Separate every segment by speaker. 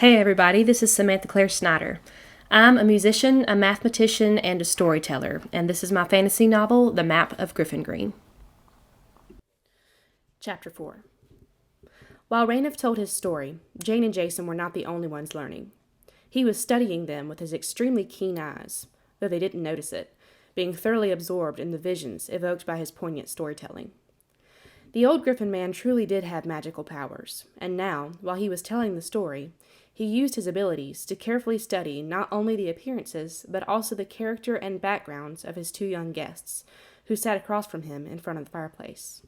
Speaker 1: Hey everybody, this is Samantha Claire Snyder. I'm a musician, a mathematician, and a storyteller, and this is my fantasy novel, The Map of Griffyngrein. Chapter 4. While Rainiff told his story, Jane and Jason were not the only ones learning. He was studying them with his extremely keen eyes, though they didn't notice it, being thoroughly absorbed in the visions evoked by his poignant storytelling. The old Griffin man truly did have magical powers, and now, while he was telling the story, he used his abilities to carefully study not only the appearances, but also the character and backgrounds of his two young guests, who sat across from him in front of the fireplace.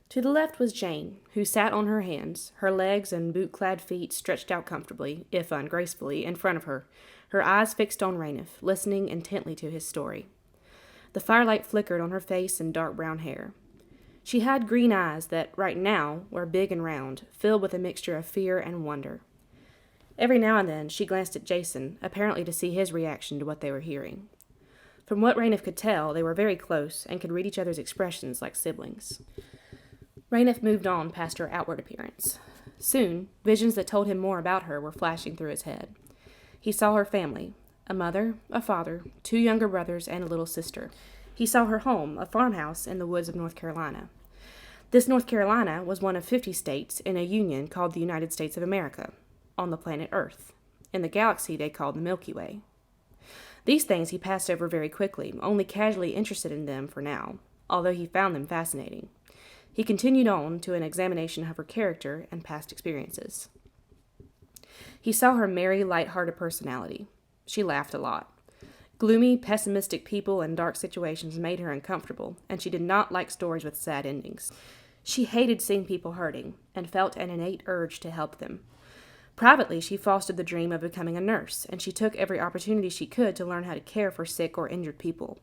Speaker 1: To the left was Jane, who sat on her hands, her legs and boot-clad feet stretched out comfortably, if ungracefully, in front of her, her eyes fixed on Rainiff, listening intently to his story. The firelight flickered on her face and dark brown hair. She had green eyes that, right now, were big and round, filled with a mixture of fear and wonder. Every now and then she glanced at Jason, apparently to see his reaction to what they were hearing. From what Rainiff could tell, they were very close and could read each other's expressions like siblings. Rainiff moved on past her outward appearance. Soon, visions that told him more about her were flashing through his head. He saw her family, a mother, a father, two younger brothers, and a little sister. He saw her home, a farmhouse in the woods of North Carolina. This North Carolina was one of 50 states in a union called the United States of America, on the planet Earth. In the galaxy they called the Milky Way. These things he passed over very quickly, only casually interested in them for now, although he found them fascinating. He continued on to an examination of her character and past experiences. He saw her merry, light-hearted personality. She laughed a lot. Gloomy, pessimistic people and dark situations made her uncomfortable, and she did not like stories with sad endings. She hated seeing people hurting, and felt an innate urge to help them. Privately, she fostered the dream of becoming a nurse, and she took every opportunity she could to learn how to care for sick or injured people.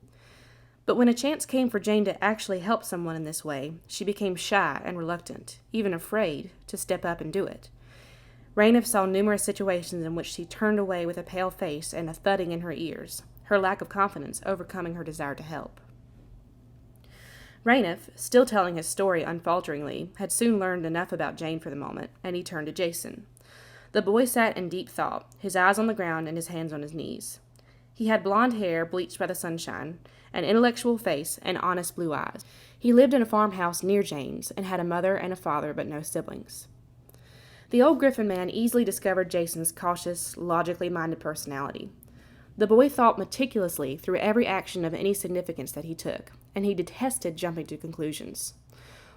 Speaker 1: But when a chance came for Jane to actually help someone in this way, she became shy and reluctant, even afraid, to step up and do it. Rainiff saw numerous situations in which she turned away with a pale face and a thudding in her ears, her lack of confidence overcoming her desire to help. Rainiff, still telling his story unfalteringly, had soon learned enough about Jane for the moment, and he turned to Jason. The boy sat in deep thought, his eyes on the ground and his hands on his knees. He had blonde hair bleached by the sunshine, an intellectual face, and honest blue eyes. He lived in a farmhouse near Jane's and had a mother and a father but no siblings. The old Griffin man easily discovered Jason's cautious, logically minded personality. The boy thought meticulously through every action of any significance that he took, and he detested jumping to conclusions.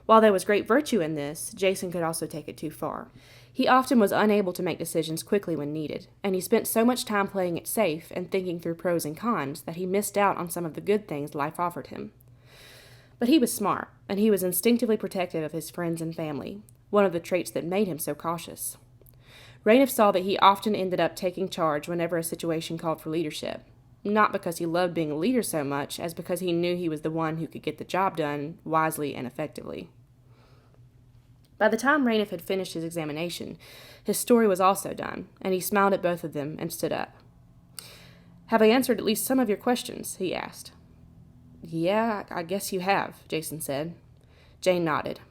Speaker 1: While there was great virtue in this, Jason could also take it too far. He often was unable to make decisions quickly when needed, and he spent so much time playing it safe and thinking through pros and cons that he missed out on some of the good things life offered him. But he was smart, and he was instinctively protective of his friends and family, one of the traits that made him so cautious. Rainiff saw that he often ended up taking charge whenever a situation called for leadership, not because he loved being a leader so much as because he knew he was the one who could get the job done wisely and effectively. By the time Rainiff had finished his examination, his story was also done, and he smiled at both of them and stood up. "Have I answered at least some of your questions?" he asked. "Yeah, I guess you have," Jason said. Jane nodded.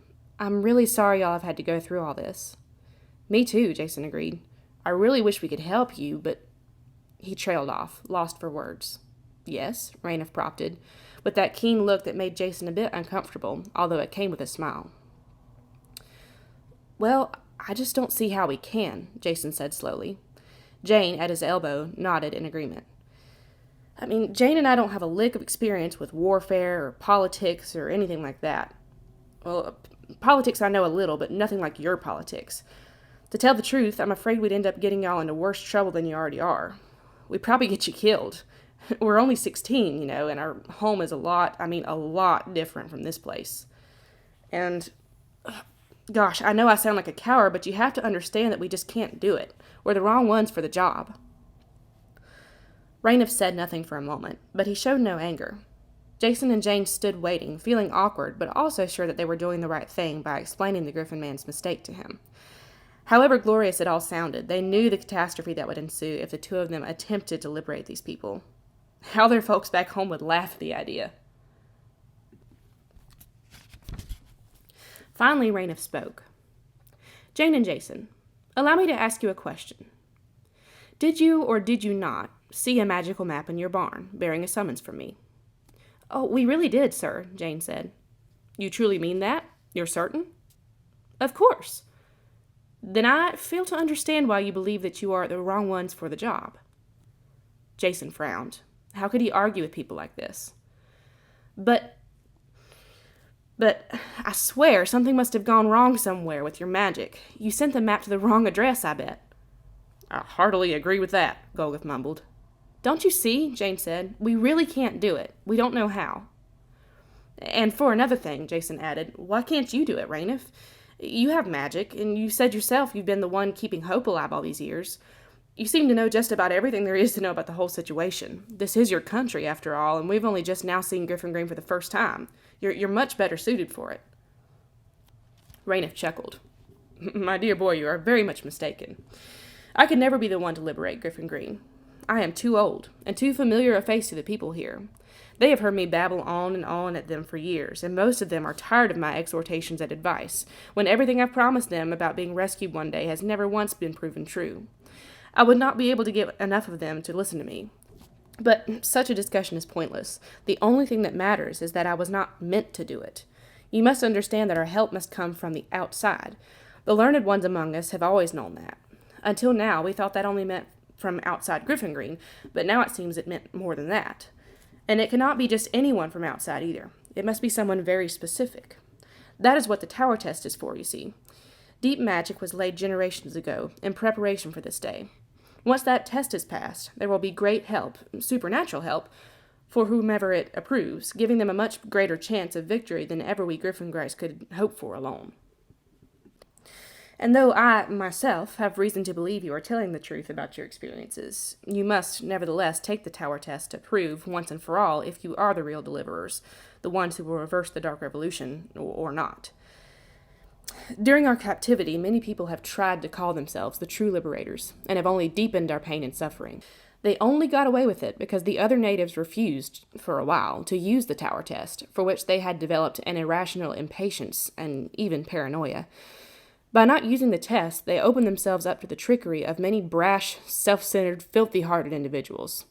Speaker 1: "I'm really sorry y'all have had to go through all this." "Me too," Jason agreed. "I really wish we could help you, but—" He trailed off, lost for words. "Yes," Rainiff prompted, with that keen look that made Jason a bit uncomfortable, although it came with a smile. "Well, I just don't see how we can," Jason said slowly. Jane, at his elbow, nodded in agreement. Jane and I don't have a lick of experience with warfare or politics or anything like that. Well, politics I know a little, but nothing like your politics. To tell the truth, I'm afraid we'd end up getting y'all into worse trouble than you already are. We'd probably get you killed. We're only 16, and our home is a lot different from this place. And, gosh, I know I sound like a coward, but you have to understand that we just can't do it. We're the wrong ones for the job." Rainiff said nothing for a moment, but he showed no anger. Jason and Jane stood waiting, feeling awkward, but also sure that they were doing the right thing by explaining the Griffin man's mistake to him. However glorious it all sounded, they knew the catastrophe that would ensue if the two of them attempted to liberate these people. How their folks back home would laugh at the idea. Finally, Rainiff spoke. "Jane and Jason, Allow me to ask you a question. Did you or did you not see a magical map in your barn, bearing a summons from me?" "Oh, we really did, sir," Jane said. "You truly mean that? You're certain?" "Of course." "Then I fail to understand why you believe that you are the wrong ones for the job." Jason frowned. How could he argue with people like this? But I swear something must have gone wrong somewhere with your magic. You sent the map to the wrong address, I bet." "I heartily agree with that," Golgoth mumbled. "Don't you see?" Jane said. "We really can't do it. We don't know how." "And for another thing," Jason added, "why can't you do it, Rainiff? You have magic, and you said yourself you've been the one keeping hope alive all these years. You seem to know just about everything there is to know about the whole situation. This is your country, after all, and we've only just now seen Griffyngrein for the first time. You're much better suited for it." Rainiff chuckled. "My dear boy, you are very much mistaken. I could never be the one to liberate Griffyngrein. I am too old, and too familiar a face to the people here. They have heard me babble on and on at them for years, and most of them are tired of my exhortations and advice, when everything I've promised them about being rescued one day has never once been proven true. I would not be able to get enough of them to listen to me. But such a discussion is pointless. The only thing that matters is that I was not meant to do it. You must understand that our help must come from the outside. The learned ones among us have always known that. Until now, we thought that only meant from outside Griffyngrein, but now it seems it meant more than that. And it cannot be just anyone from outside either. It must be someone very specific. That is what the tower test is for, you see. Deep magic was laid generations ago in preparation for this day. Once that test is passed, there will be great help, supernatural help, for whomever it approves, giving them a much greater chance of victory than ever we Griffyngrites could hope for alone. And though I, myself, have reason to believe you are telling the truth about your experiences, you must, nevertheless, take the tower test to prove, once and for all, if you are the real deliverers, the ones who will reverse the Dark Revolution, or not. During our captivity, many people have tried to call themselves the true liberators, and have only deepened our pain and suffering. They only got away with it because the other natives refused, for a while, to use the tower test, for which they had developed an irrational impatience and even paranoia. By not using the test, they opened themselves up to the trickery of many brash, self-centered, filthy-hearted individuals.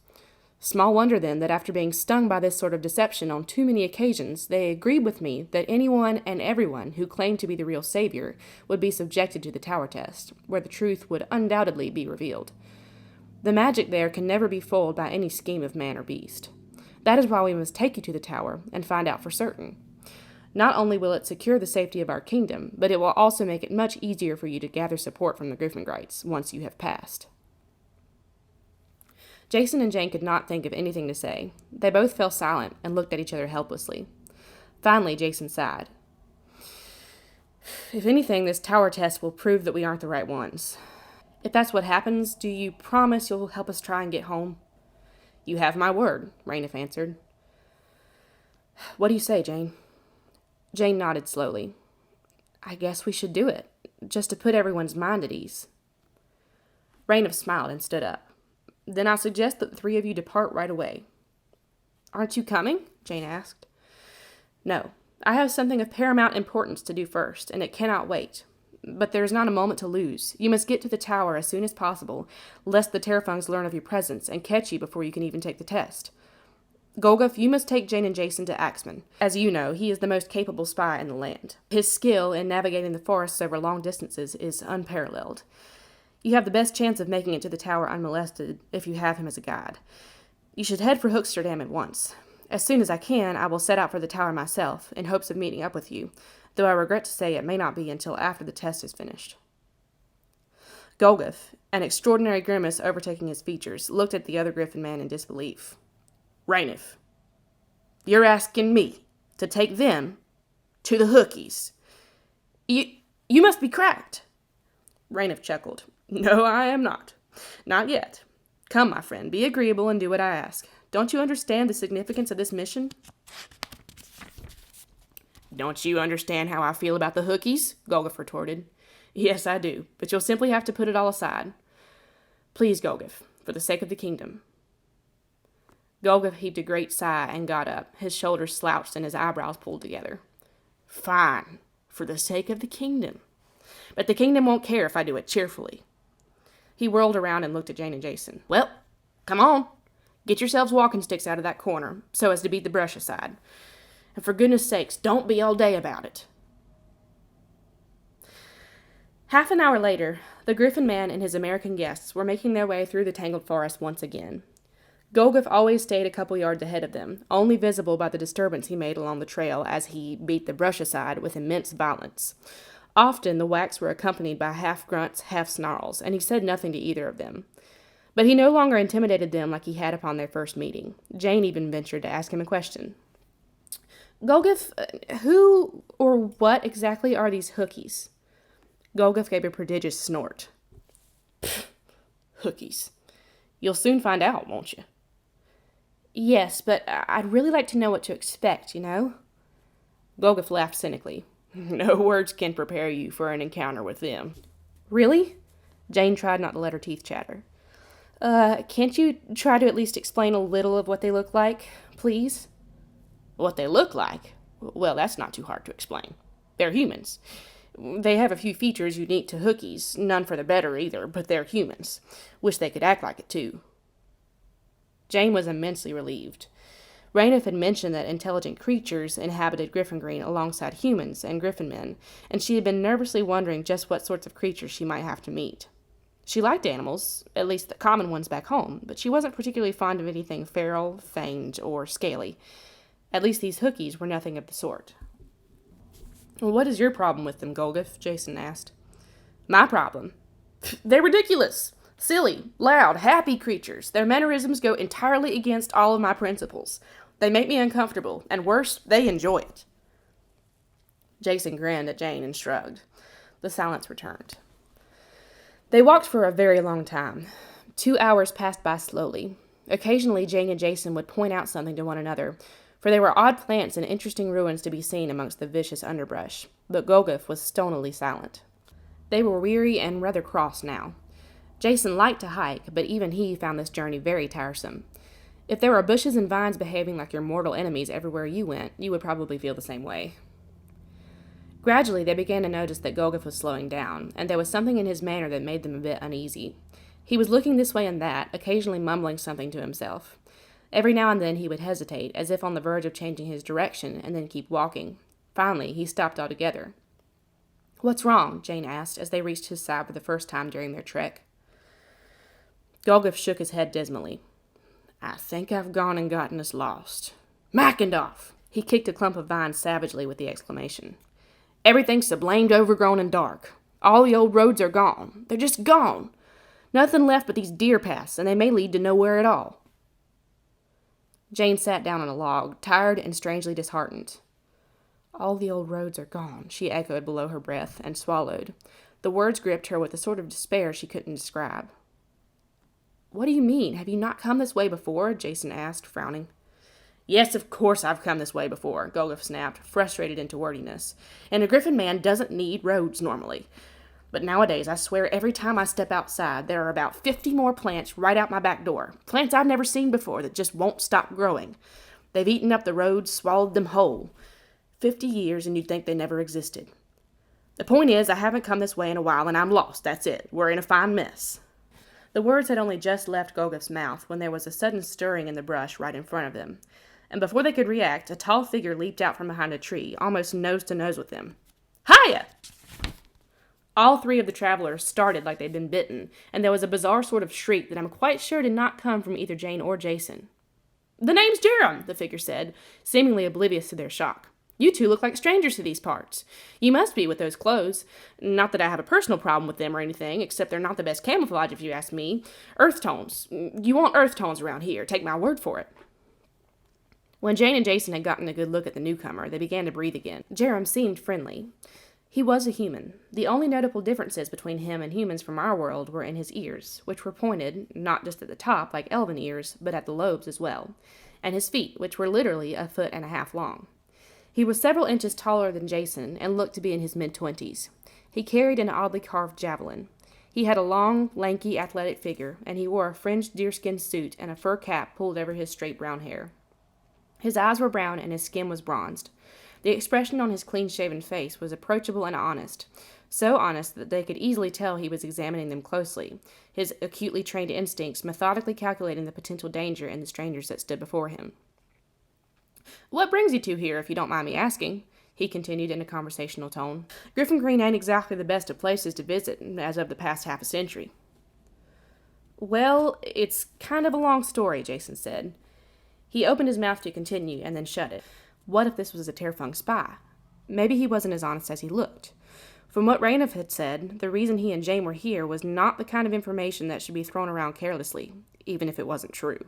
Speaker 1: Small wonder, then, that after being stung by this sort of deception on too many occasions, they agreed with me that anyone and everyone who claimed to be the real savior would be subjected to the tower test, where the truth would undoubtedly be revealed. The magic there can never be foiled by any scheme of man or beast. That is why we must take you to the tower and find out for certain. Not only will it secure the safety of our kingdom, but it will also make it much easier for you to gather support from the Griffyngrites once you have passed." Jason and Jane could not think of anything to say. They both fell silent and looked at each other helplessly. Finally, Jason sighed. "If anything, this tower test will prove that we aren't the right ones. If that's what happens, do you promise you'll help us try and get home?" "You have my word," Rainiff answered. "What do you say, Jane?" Jane nodded slowly. "I guess we should do it, just to put everyone's mind at ease." Rainiff smiled and stood up. "Then I suggest that the three of you depart right away." "Aren't you coming?" Jane asked. "No. I have something of paramount importance to do first, and it cannot wait. But there is not a moment to lose. You must get to the tower as soon as possible, lest the Terrafungs learn of your presence and catch you before you can even take the test. Golgoth, you must take Jane and Jason to Axman. As you know, he is the most capable spy in the land. His skill in navigating the forests over long distances is unparalleled. You have the best chance of making it to the tower unmolested if you have him as a guide. You should head for Hooksterdam at once. As soon as I can, I will set out for the tower myself, in hopes of meeting up with you, though I regret to say it may not be until after the test is finished." Golgoth, an extraordinary grimace overtaking his features, looked at the other Griffin man in disbelief. "Rainiff, you're asking me to take them to the hookies. You must be cracked." Rainiff chuckled. "No, I am not. Not yet. Come, my friend, be agreeable and do what I ask. Don't you understand the significance of this mission?" "Don't you understand how I feel about the hookies?" Golgoth retorted. "Yes, I do, but you'll simply have to put it all aside. Please, Golgoth, for the sake of the kingdom." Golgoth heaved a great sigh and got up, his shoulders slouched and his eyebrows pulled together. "Fine, for the sake of the kingdom. but the kingdom won't care if I do it cheerfully." He whirled around and looked at Jane and Jason. "Well, come on. Get yourselves walking sticks out of that corner, so as to beat the brush aside. And for goodness sakes, don't be all day about it." Half an hour later, the Griffin man and his American guests were making their way through the tangled forest once again. Golgotha always stayed a couple yards ahead of them, only visible by the disturbance he made along the trail as he beat the brush aside with immense violence. Often the whacks were accompanied by half grunts, half snarls, and he said nothing to either of them. But he no longer intimidated them like he had upon their first meeting. Jane even ventured to ask him a question. "Golgotha, who or what exactly are these hookies?" Golgotha gave a prodigious snort. "Hookies. You'll soon find out, won't you?" "Yes, but I'd really like to know what to expect, you know?" Golgotha laughed cynically. "No words can prepare you for an encounter with them." "Really?" Jane tried not to let her teeth chatter. Can't you try to at least explain a little of what they look like, please?" "What they look like? Well, that's not too hard to explain. They're humans. They have a few features unique to hookies, none for the better either, but they're humans. Wish they could act like it, too." Jane was immensely relieved. Rainiff had mentioned that intelligent creatures inhabited Griffyngrein alongside humans and griffin men, and she had been nervously wondering just what sorts of creatures she might have to meet. She liked animals, at least the common ones back home, but she wasn't particularly fond of anything feral, fanged, or scaly. At least these hookies were nothing of the sort. "What is your problem with them, Golgotha?" Jason asked. "My problem? They're ridiculous, silly, loud, happy creatures. Their mannerisms go entirely against all of my principles. They make me uncomfortable, and worse, they enjoy it." Jason grinned at Jane and shrugged. The silence returned. They walked for a very long time. 2 hours passed by slowly. Occasionally, Jane and Jason would point out something to one another, for there were odd plants and interesting ruins to be seen amongst the vicious underbrush, but Golgotha was stonily silent. They were weary and rather cross now. Jason liked to hike, but even he found this journey very tiresome. If there were bushes and vines behaving like your mortal enemies everywhere you went, you would probably feel the same way. Gradually, they began to notice that Golgotha was slowing down, and there was something in his manner that made them a bit uneasy. He was looking this way and that, occasionally mumbling something to himself. Every now and then he would hesitate, as if on the verge of changing his direction, and then keep walking. Finally, he stopped altogether. "What's wrong?" Jane asked, as they reached his side for the first time during their trek. Golgotha shook his head dismally. "I think I've gone and gotten us lost. Macindoff!" He kicked a clump of vines savagely with the exclamation. "Everything's so blamed overgrown and dark. All the old roads are gone. They're just gone. Nothing left but these deer paths, and they may lead to nowhere at all." Jane sat down on a log, tired and strangely disheartened. "All the old roads are gone," she echoed below her breath, and swallowed. The words gripped her with a sort of despair she couldn't describe. "What do you mean? Have you not come this way before?" Jason asked, frowning. "Yes, of course I've come this way before," Golgotha snapped, frustrated into wordiness. "And a griffin man doesn't need roads normally. But nowadays, I swear every time I step outside, there are about 50 more plants right out my back door. Plants I've never seen before that just won't stop growing. They've eaten up the roads, swallowed them whole. 50 years and you'd think they never existed. The point is, I haven't come this way in a while and I'm lost, that's it. We're in a fine mess." The words had only just left Golgotha's mouth when there was a sudden stirring in the brush right in front of them. And before they could react, a tall figure leaped out from behind a tree, almost nose to nose with them. "Hiya!" All three of the travelers started like they'd been bitten, and there was a bizarre sort of shriek that I'm quite sure did not come from either Jane or Jason. "The name's Jerem," the figure said, seemingly oblivious to their shock. "You two look like strangers to these parts. You must be with those clothes. Not that I have a personal problem with them or anything, except they're not the best camouflage if you ask me. Earth tones. You want earth tones around here, take my word for it." When Jane and Jason had gotten a good look at the newcomer, they began to breathe again. Jerem seemed friendly. He was a human. The only notable differences between him and humans from our world were in his ears, which were pointed, not just at the top like elven ears, but at the lobes as well, and his feet, which were literally 1.5 feet long. He was several inches taller than Jason, and looked to be in his mid-20s. He carried an oddly carved javelin. He had a long, lanky, athletic figure, and he wore a fringed deerskin suit and a fur cap pulled over his straight brown hair. His eyes were brown, and his skin was bronzed. The expression on his clean-shaven face was approachable and honest, so honest that they could easily tell he was examining them closely, his acutely trained instincts methodically calculating the potential danger in the strangers that stood before him. "What brings you two here, if you don't mind me asking?" he continued in a conversational tone. "Griffyngrein ain't exactly the best of places to visit as of the past half a century." "Well, it's kind of a long story," Jason said. He opened his mouth to continue and then shut it. What if this was a Terfung spy? Maybe he wasn't as honest as he looked. From what Rainiff had said, the reason he and Jane were here was not the kind of information that should be thrown around carelessly, even if it wasn't true.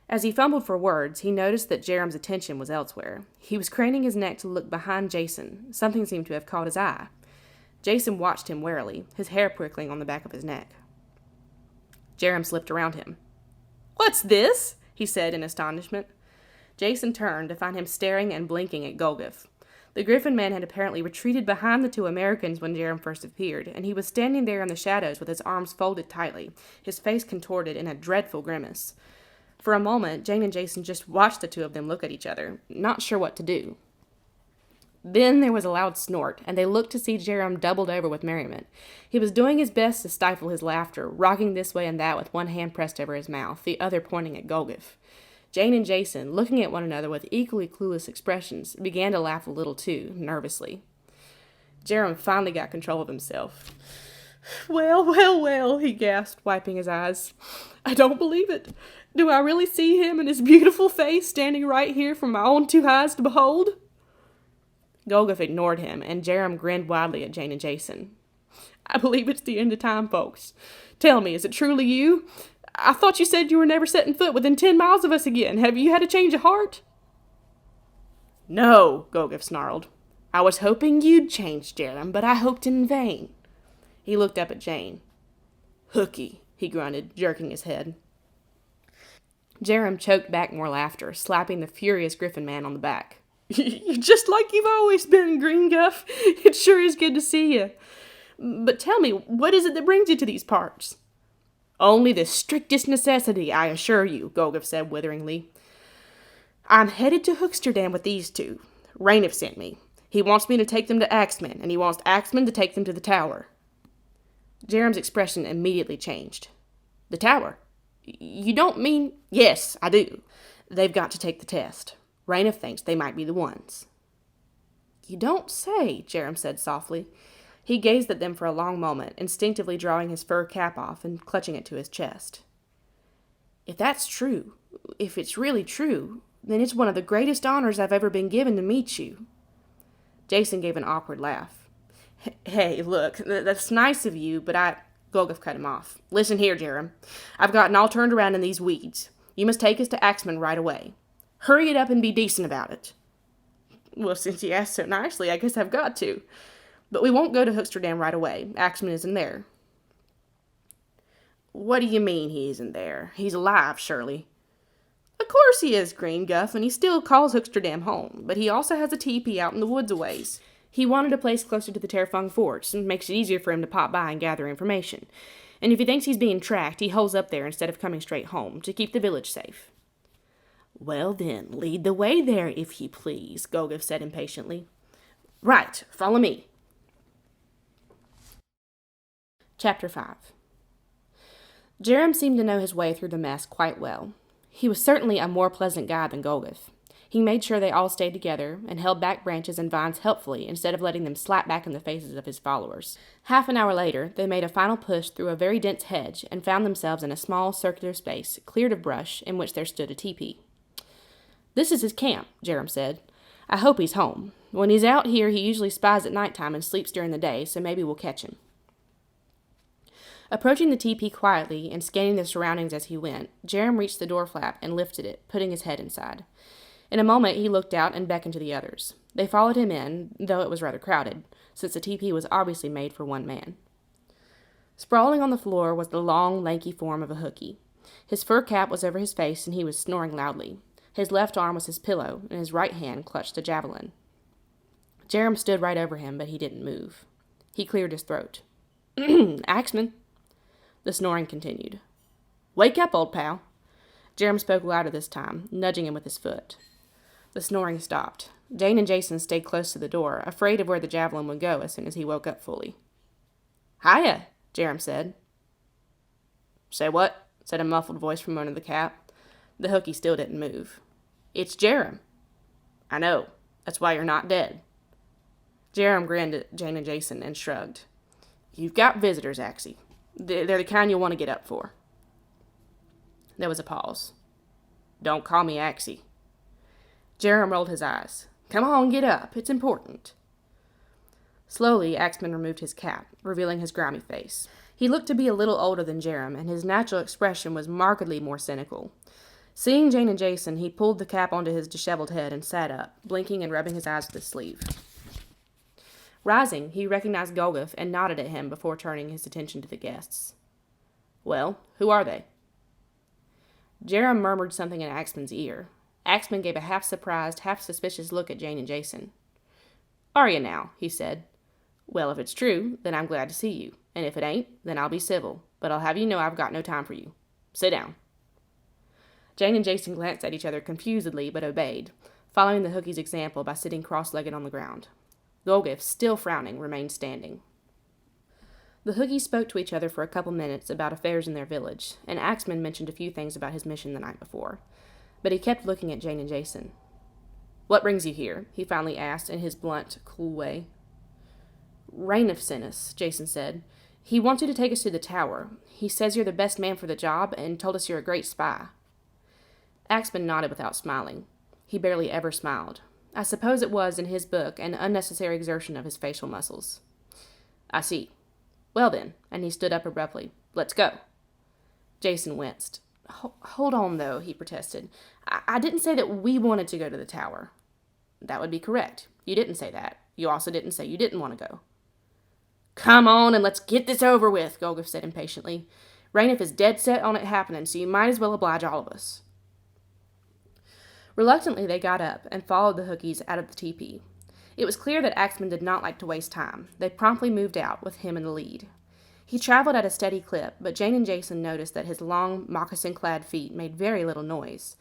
Speaker 1: As he fumbled for words, he noticed that Jerem's attention was elsewhere. He was craning his neck to look behind Jason. Something seemed to have caught his eye. Jason watched him warily, his hair prickling on the back of his neck. Jerem slipped around him. "What's this?" he said in astonishment. Jason turned to find him staring and blinking at Golgotha. The Griffin man had apparently retreated behind the two Americans when Jerem first appeared, and he was standing there in the shadows with his arms folded tightly, his face contorted in a dreadful grimace. For a moment, Jane and Jason just watched the two of them look at each other, not sure what to do. Then there was a loud snort, and they looked to see Jerem doubled over with merriment. He was doing his best to stifle his laughter, rocking this way and that with one hand pressed over his mouth, the other pointing at Golgotha. Jane and Jason, looking at one another with equally clueless expressions, began to laugh a little too, nervously. Jerem finally got control of himself. Well, he gasped, wiping his eyes. "I don't believe it. Do I really see him and his beautiful face standing right here for my own two eyes to behold?" Golgotha ignored him, and Jerem grinned widely at Jane and Jason. "I believe it's the end of time, folks. Tell me, is it truly you? I thought you said you were never setting foot within 10 miles of us again. Have you had a change of heart?" "No," Golgotha snarled. "I was hoping you'd change, Jerem, but I hoped in vain." He looked up at Jane. "Hooky," he grunted, jerking his head. Jerem choked back more laughter, slapping the furious Griffin man on the back. "You're just like you've always been, Green Guff. It sure is good to see you. But tell me, what is it that brings you to these parts?" "Only the strictest necessity, I assure you," Golgotha said witheringly. "I'm headed to Hooksterdam with these two. Rainiff sent me. He wants me to take them to Axeman, and he wants Axeman to take them to the tower." Jerem's expression immediately changed. "The tower? You don't mean—" "Yes, I do. They've got to take the test. Rainiff thinks they might be the ones." "You don't say," Jerem said softly. He gazed at them for a long moment, instinctively drawing his fur cap off and clutching it to his chest. "If that's true, if it's really true, then it's one of the greatest honors I've ever been given to meet you." Jason gave an awkward laugh. "Hey, look, that's nice of you, but Golgotha cut him off. "Listen here, Jerem. I've gotten all turned around in these weeds. You must take us to Axeman right away. Hurry it up and be decent about it." "Well, since you asked so nicely, I guess I've got to. But we won't go to Hooksterdam right away. Axeman isn't there." "What do you mean he isn't there? He's alive, surely." "Of course he is, Green Guff, and he still calls Hooksterdam home, but he also has a teepee out in the woods a ways. He wanted a place closer to the Terfung forts, and makes it easier for him to pop by and gather information. And if he thinks he's being tracked, he holes up there instead of coming straight home, to keep the village safe." "Well then, lead the way there, if you please," Golgotha said impatiently. "Right, follow me." Chapter 5. Jerem seemed to know his way through the mess quite well. He was certainly a more pleasant guy than Golgotha. He made sure they all stayed together, and held back branches and vines helpfully instead of letting them slap back in the faces of his followers. Half an hour later, they made a final push through a very dense hedge, and found themselves in a small circular space, cleared of brush, in which there stood a teepee. "This is his camp," Jerem said. "I hope he's home. When he's out here, he usually spies at nighttime and sleeps during the day, so maybe we'll catch him." Approaching the teepee quietly and scanning the surroundings as he went, Jerem reached the door flap and lifted it, putting his head inside. In a moment, he looked out and beckoned to the others. They followed him in, though it was rather crowded, since the teepee was obviously made for one man. Sprawling on the floor was the long, lanky form of a hookie. His fur cap was over his face, and he was snoring loudly. His left arm was his pillow, and his right hand clutched a javelin. Jerem stood right over him, but he didn't move. He cleared his throat. "Axeman." The snoring continued. "Wake up, old pal." Jerem spoke louder this time, nudging him with his foot. The snoring stopped. Jane and Jason stayed close to the door, afraid of where the javelin would go as soon as he woke up fully. "Hiya," Jerem said. "Say what?" said a muffled voice from under the cap. The hooky still didn't move. "It's Jerem." "I know. That's why you're not dead." Jerem grinned at Jane and Jason and shrugged. "You've got visitors, Axie. They're the kind you'll want to get up for." There was a pause. "Don't call me Axie." Jerem rolled his eyes. "Come on, get up. It's important." Slowly, Axman removed his cap, revealing his grimy face. He looked to be a little older than Jerem, and his natural expression was markedly more cynical. Seeing Jane and Jason, he pulled the cap onto his disheveled head and sat up, blinking and rubbing his eyes with his sleeve. Rising, he recognized Golgoth and nodded at him before turning his attention to the guests. "Well, who are they?" Jerem murmured something in Axman's ear. Axman gave a half-surprised, half-suspicious look at Jane and Jason. "Are you now?" he said. "Well, if it's true, then I'm glad to see you. And if it ain't, then I'll be civil. But I'll have you know I've got no time for you. Sit down." Jane and Jason glanced at each other confusedly, but obeyed, following the hookie's example by sitting cross-legged on the ground. Golgoth, still frowning, remained standing. The hookies spoke to each other for a couple minutes about affairs in their village, and Axman mentioned a few things about his mission the night before. But he kept looking at Jane and Jason. "What brings you here?" he finally asked in his blunt, cool way. "Rainiff sent us," Jason said. "He wants you to take us to the tower. He says you're the best man for the job and told us you're a great spy." Axman nodded without smiling. He barely ever smiled. I suppose it was, in his book, an unnecessary exertion of his facial muscles. "I see. Well then," and he stood up abruptly. "Let's go." Jason winced. Hold on, though," he protested. I didn't say that we wanted to go to the tower." "That would be correct. You didn't say that. You also didn't say you didn't want to go." "Come on and let's get this over with," Golgoth said impatiently. "Rainiff is dead set on it happening, so you might as well oblige all of us." Reluctantly, they got up and followed the hookies out of the teepee. It was clear that Axman did not like to waste time. They promptly moved out, with him in the lead. He traveled at a steady clip, but Jane and Jason noticed that his long, moccasin-clad feet made very little noise.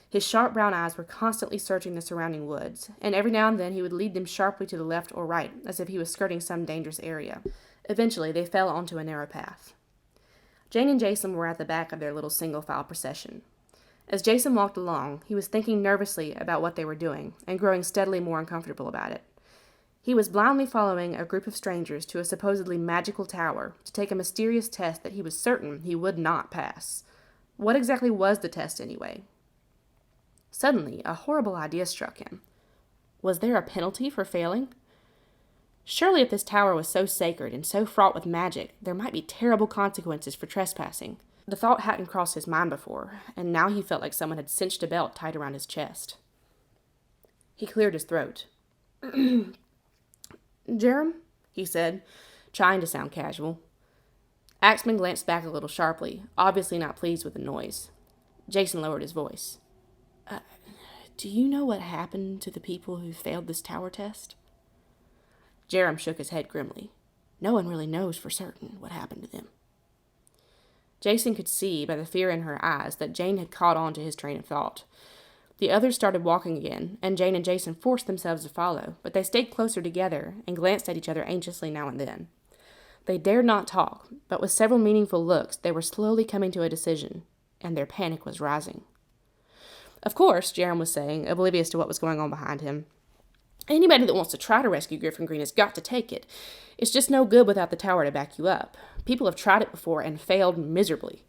Speaker 1: His sharp brown eyes were constantly searching the surrounding woods, and every now and then he would lead them sharply to the left or right, as if he was skirting some dangerous area. Eventually, they fell onto a narrow path. Jane and Jason were at the back of their little single-file procession. As Jason walked along, he was thinking nervously about what they were doing, and growing steadily more uncomfortable about it. He was blindly following a group of strangers to a supposedly magical tower to take a mysterious test that he was certain he would not pass. What exactly was the test, anyway? Suddenly, a horrible idea struck him. Was there a penalty for failing? Surely if this tower was so sacred and so fraught with magic, there might be terrible consequences for trespassing. The thought hadn't crossed his mind before, and now he felt like someone had cinched a belt tight around his chest. He cleared his throat. "Jerem?" he said, trying to sound casual. Axman glanced back a little sharply, obviously not pleased with the noise. Jason lowered his voice. Do you know what happened to the people who failed this tower test?" Jerem shook his head grimly. "No one really knows for certain what happened to them." Jason could see by the fear in her eyes that Jane had caught on to his train of thought. The others started walking again, and Jane and Jason forced themselves to follow, but they stayed closer together and glanced at each other anxiously now and then. They dared not talk, but with several meaningful looks, they were slowly coming to a decision, and their panic was rising. "Of course," Jerem was saying, oblivious to what was going on behind him, "anybody that wants to try to rescue Griffyngrein has got to take it. It's just no good without the tower to back you up. People have tried it before and failed miserably."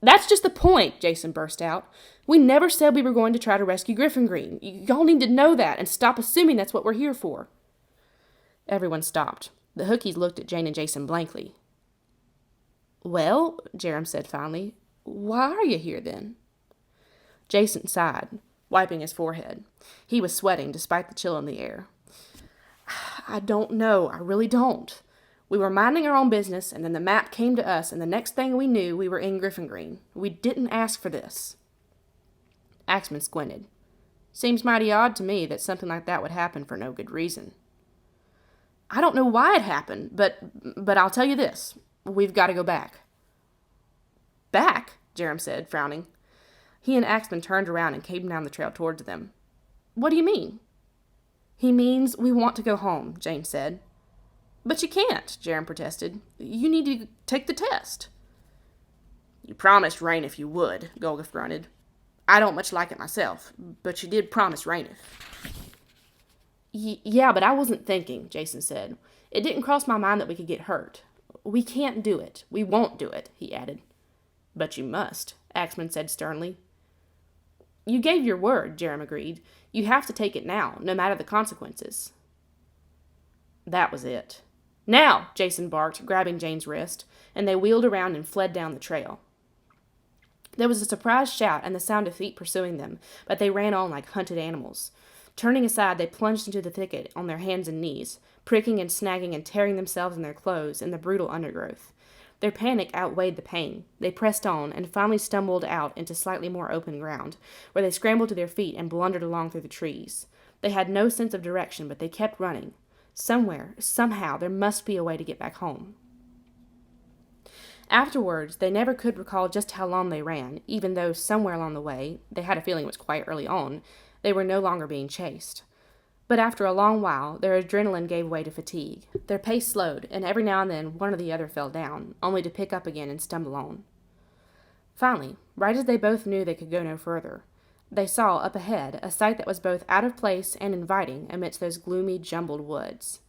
Speaker 1: "That's just the point," Jason burst out. "We never said we were going to try to rescue Griffyngrein. Y'all need to know that and stop assuming that's what we're here for." Everyone stopped. The hookies looked at Jane and Jason blankly. "Well," Jerem said finally, "why are you here then?" Jason sighed, wiping his forehead. He was sweating despite the chill in the air. "I don't know. I really don't. We were minding our own business, and then the map came to us, and the next thing we knew, we were in Griffyngrein. We didn't ask for this." Axman squinted. "Seems mighty odd to me that something like that would happen for no good reason." "I don't know why it happened, but I'll tell you this. We've got to go back." "Back?" Jerem said, frowning. He and Axman turned around and came down the trail towards them. "What do you mean?" He means we want to go home, Jane said. But you can't, Jerem protested. You need to take the test. You promised Rainiff you would, Golgoth grunted. I don't much like it myself, but you did promise Rainiff. Yeah, but I wasn't thinking, Jason said. It didn't cross my mind that we could get hurt. We can't do it. We won't do it, he added. But you must, Axman said sternly. You gave your word, Jerem agreed. You have to take it now, no matter the consequences. That was it. Now, Jason barked, grabbing Jane's wrist, and they wheeled around and fled down the trail. There was a surprised shout and the sound of feet pursuing them, but they ran on like hunted animals. Turning aside, they plunged into the thicket on their hands and knees, pricking and snagging and tearing themselves and their clothes in the brutal undergrowth. Their panic outweighed the pain. They pressed on and finally stumbled out into slightly more open ground, where they scrambled to their feet and blundered along through the trees. They had no sense of direction, but they kept running. Somewhere, somehow, there must be a way to get back home. Afterwards, they never could recall just how long they ran, even though somewhere along the way, they had a feeling it was quite early on, they were no longer being chased. But after a long while, their adrenaline gave way to fatigue. Their pace slowed, and every now and then one or the other fell down, only to pick up again and stumble on. Finally, right as they both knew they could go no further, they saw up ahead a sight that was both out of place and inviting amidst those gloomy, jumbled woods.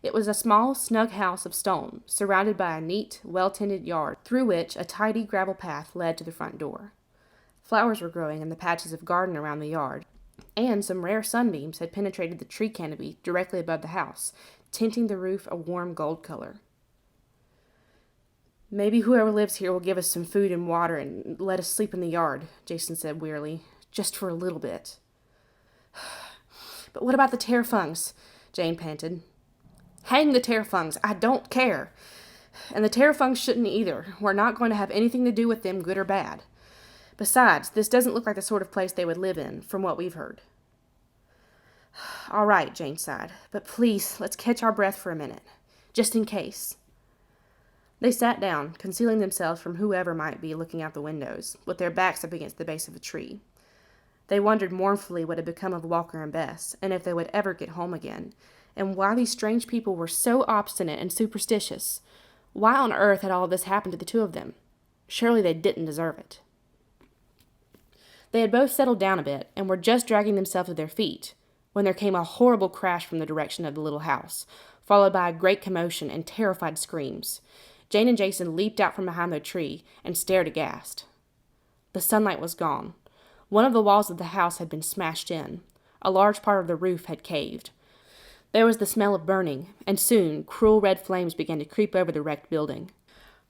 Speaker 1: It was a small, snug house of stone, surrounded by a neat, well-tended yard, through which a tidy gravel path led to the front door. Flowers were growing in the patches of garden around the yard, and some rare sunbeams had penetrated the tree canopy directly above the house, tinting the roof a warm gold color. Maybe whoever lives here will give us some food and water and let us sleep in the yard, Jason said wearily, just for a little bit. But what about the Terfungs? Jane panted. Hang the Terfungs. I don't care. And the Terfungs shouldn't either. We're not going to have anything to do with them, good or bad. Besides, this doesn't look like the sort of place they would live in, from what we've heard. All right, Jane sighed. But please, let's catch our breath for a minute. Just in case. They sat down, concealing themselves from whoever might be looking out the windows, with their backs up against the base of a tree. They wondered mournfully what had become of Walker and Bess, and if they would ever get home again, and why these strange people were so obstinate and superstitious. Why on earth had all this happened to the two of them? Surely they didn't deserve it. They had both settled down a bit, and were just dragging themselves to their feet, when there came a horrible crash from the direction of the little house, followed by a great commotion and terrified screams. Jane and Jason leaped out from behind their tree and stared aghast. The sunlight was gone. One of the walls of the house had been smashed in. A large part of the roof had caved. There was the smell of burning, and soon cruel red flames began to creep over the wrecked building.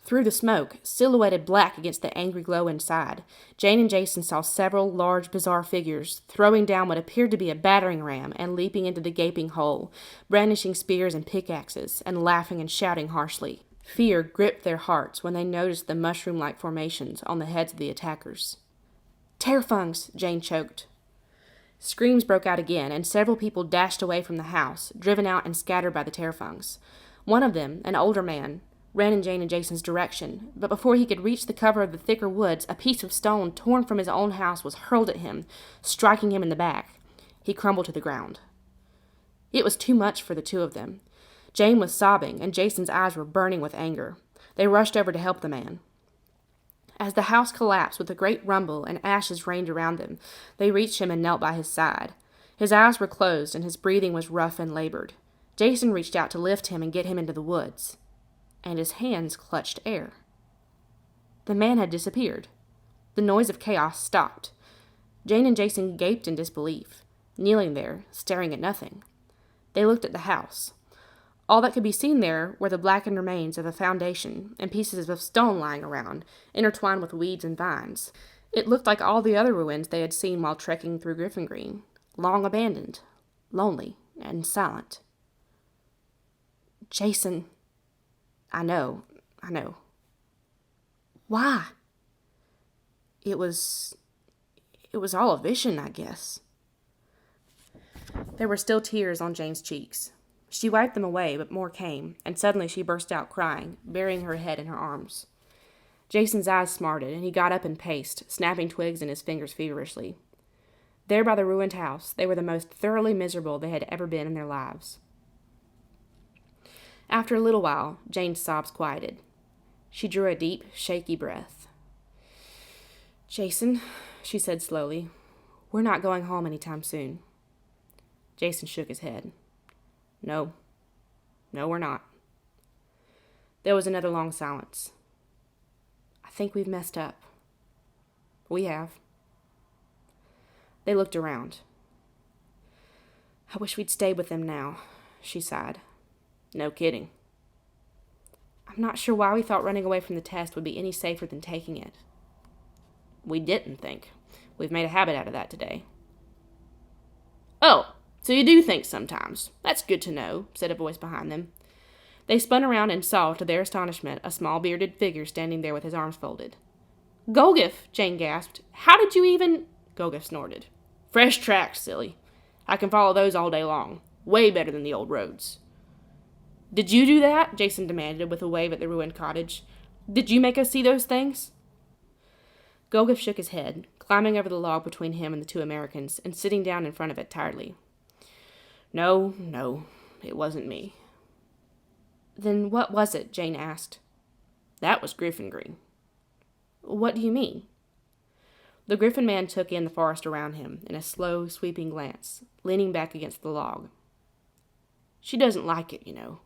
Speaker 1: Through the smoke, silhouetted black against the angry glow inside, Jane and Jason saw several large, bizarre figures throwing down what appeared to be a battering ram and leaping into the gaping hole, brandishing spears and pickaxes, and laughing and shouting harshly. Fear gripped their hearts when they noticed the mushroom-like formations on the heads of the attackers. Terfungs! Jane choked. Screams broke out again, and several people dashed away from the house, driven out and scattered by the Terfungs. One of them, an older man, ran in Jane and Jason's direction, but before he could reach the cover of the thicker woods, a piece of stone torn from his own house was hurled at him, striking him in the back. He crumbled to the ground. It was too much for the two of them. Jane was sobbing, and Jason's eyes were burning with anger. They rushed over to help the man. As the house collapsed with a great rumble and ashes rained around them, they reached him and knelt by his side. His eyes were closed, and his breathing was rough and labored. Jason reached out to lift him and get him into the woods, and his hands clutched air. The man had disappeared. The noise of chaos stopped. Jane and Jason gaped in disbelief, kneeling there, staring at nothing. They looked at the house. All that could be seen there were the blackened remains of a foundation and pieces of stone lying around, intertwined with weeds and vines. It looked like all the other ruins they had seen while trekking through Griffyngrein, long abandoned, lonely, and silent. Jason, I know. Why? It was all a vision, I guess. There were still tears on Jane's cheeks. She wiped them away, but more came, and suddenly she burst out crying, burying her head in her arms. Jason's eyes smarted, and he got up and paced, snapping twigs in his fingers feverishly. There by the ruined house, they were the most thoroughly miserable they had ever been in their lives. After a little while, Jane's sobs quieted. She drew a deep, shaky breath. "Jason," she said slowly, "we're not going home anytime soon." Jason shook his head. No, we're not." There was another long silence. "I think we've messed up." "We have." They looked around. "I wish we'd stayed with them now," she sighed. "No kidding." "I'm not sure why we thought running away from the test would be any safer than taking it." "We didn't think. We've made a habit out of that today." "Oh, so you do think sometimes. That's good to know," said a voice behind them. They spun around and saw, to their astonishment, a small bearded figure standing there with his arms folded. "Golgiff!" Jane gasped. "How did you even—" Golgiff snorted. "Fresh tracks, silly. I can follow those all day long. Way better than the old roads." "Did you do that?" Jason demanded with a wave at the ruined cottage. "Did you make us see those things?" Golgiff shook his head, climbing over the log between him and the two Americans, and sitting down in front of it tiredly. No, it wasn't me." "Then what was it?" Jane asked. "That was Griffyngrein." "What do you mean?" The Griffin man took in the forest around him in a slow, sweeping glance, leaning back against the log. "She doesn't like it, you know.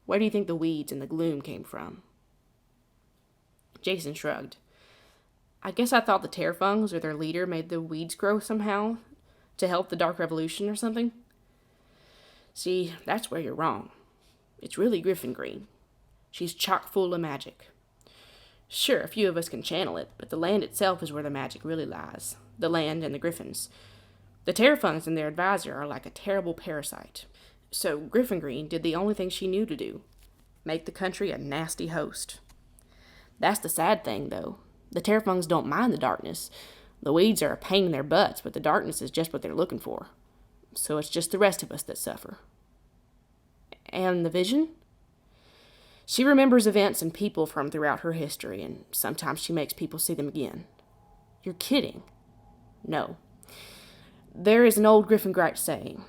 Speaker 1: Where do you think the weeds and the gloom came from?" Jason shrugged. "I guess I thought the Terfungs or their leader made the weeds grow somehow, to help the Dark Revolution or something." "See, that's where you're wrong. It's really Griffyngrein. She's chock full of magic. Sure, a few of us can channel it, but the land itself is where the magic really lies. The land and the Griffins. The Terfungs and their advisor are like a terrible parasite. So Griffyngrein did the only thing she knew to do. Make the country a nasty host. That's the sad thing, though. The Terfungs don't mind the darkness. The weeds are a pain in their butts, but the darkness is just what they're looking for. So it's just the rest of us that suffer." "And the vision?" "She remembers events and people from throughout her history, and sometimes she makes people see them again." "You're kidding." "No. There is an old Griffyngrite saying,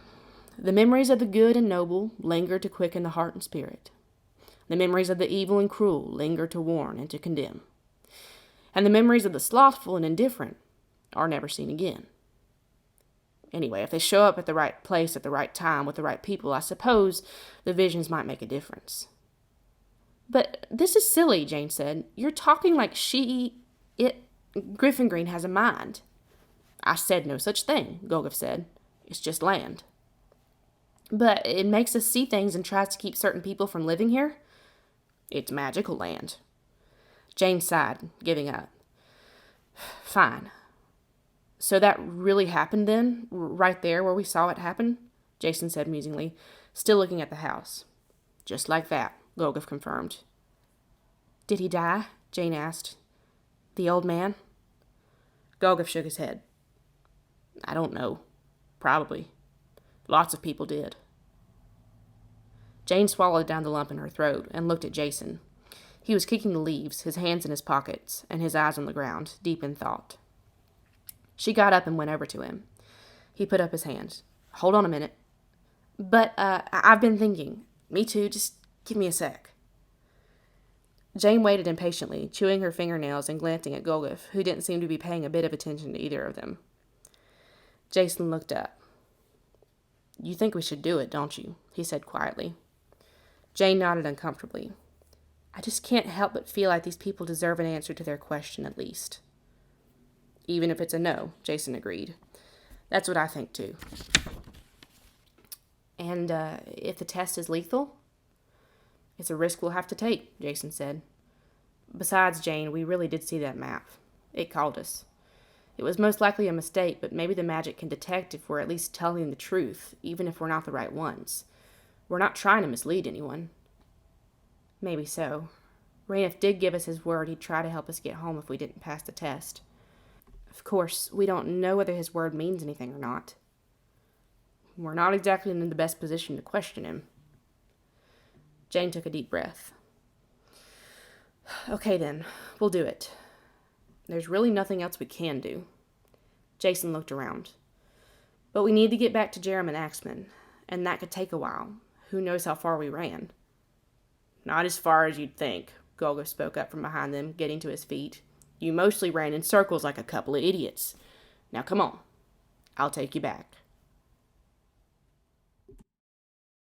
Speaker 1: 'The memories of the good and noble linger to quicken the heart and spirit. The memories of the evil and cruel linger to warn and to condemn. And the memories of the slothful and indifferent are never seen again.' Anyway, if they show up at the right place at the right time with the right people, I suppose the visions might make a difference." "But this is silly," Jane said. "You're talking like Griffyngrein has a mind." "I said no such thing," Golgiff said. "It's just land." "But it makes us see things and tries to keep certain people from living here?" "It's magical land." Jane sighed, giving up. "Fine. So that really happened then, right there where we saw it happen?" Jason said musingly, still looking at the house. "Just like that," Golgiff confirmed. "Did he die?" Jane asked. "The old man?" Golgiff shook his head. "I don't know. Probably. Lots of people did." Jane swallowed down the lump in her throat and looked at Jason. He was kicking the leaves, his hands in his pockets, and his eyes on the ground, deep in thought. She got up and went over to him. He put up his hand. "Hold on a minute." "But, I've been thinking." "Me too. Just give me a sec." Jane waited impatiently, chewing her fingernails and glancing at Golgiff, who didn't seem to be paying a bit of attention to either of them. Jason looked up. "You think we should do it, don't you?" he said quietly. Jane nodded uncomfortably. "I just can't help but feel like these people deserve an answer to their question at least." "Even if it's a no," Jason agreed. "That's what I think too." "And, if the test is lethal?" "It's a risk we'll have to take," Jason said. "Besides, Jane, we really did see that map. It called us. It was most likely a mistake, but maybe the magic can detect if we're at least telling the truth, even if we're not the right ones. We're not trying to mislead anyone." "Maybe so. Rainiff did give us his word he'd try to help us get home if we didn't pass the test. Of course, we don't know whether his word means anything or not." "We're not exactly in the best position to question him." Jane took a deep breath. "Okay then, we'll do it. There's really nothing else we can do." Jason looked around. But we need to get back to Jerem and Axman, and that could take a while. Who knows how far we ran? Not as far as you'd think, Golgo spoke up from behind them, getting to his feet. You mostly ran in circles like a couple of idiots. Now come on. I'll take you back.